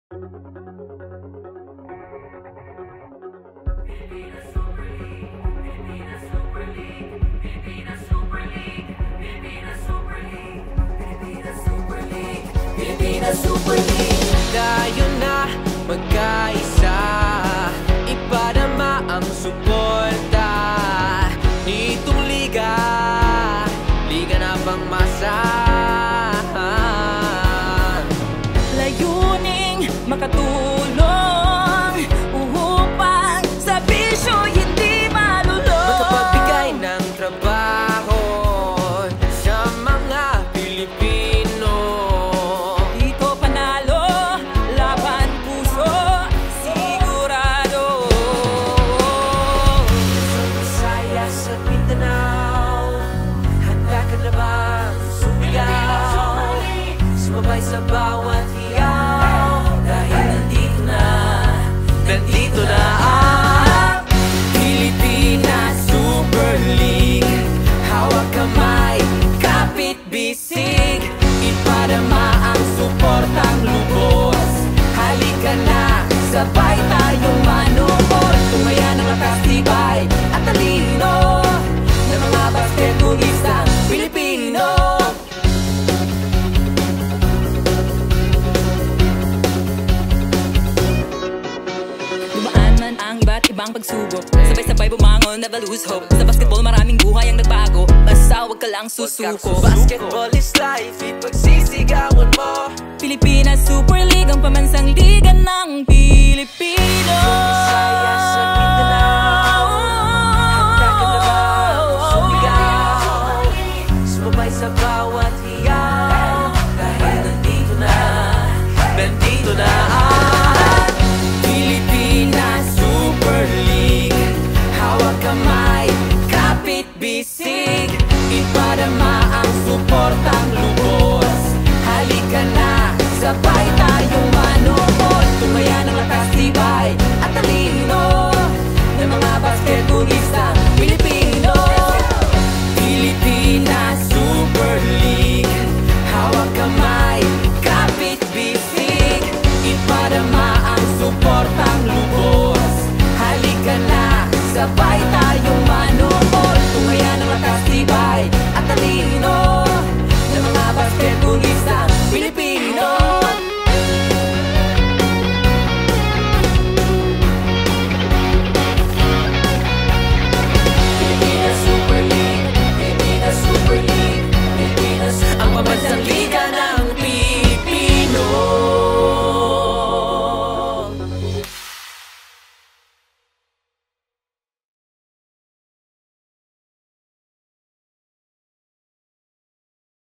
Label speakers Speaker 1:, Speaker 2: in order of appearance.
Speaker 1: Tayo na magkaisa, ipadama ang suporta nitong liga, liga na pangmasahan.
Speaker 2: Layuning makatulong upang sa bisyo hindi malulong.
Speaker 1: Magkapagbigay ng trabaho sa mga Pilipino.
Speaker 2: Dito panalo, laban puso, sigurado.
Speaker 1: Sa Visaya, sa Mindanao, handa ka na bang sumigaw? Sumabay sa bawat hiyaw, dahil nandito na ang Pilipinas Super League. Hawak kamay, kapit bisig, ipadama ang suportang lubos. Halika na, sabay tayong manuot. Tumaya ng lakas, tibay at talino ng mga basketballistang Pilipino.
Speaker 2: Dumaan man ang iba't ibang pagsubok, sabay-sabay bumangon, never lose hope. Sa basketball maraming buhay ang nagbago, basta wag ka lang susuko.
Speaker 1: Basketball is life, ipagsisigawan mo.
Speaker 2: Pilipinas Super League ang pamansa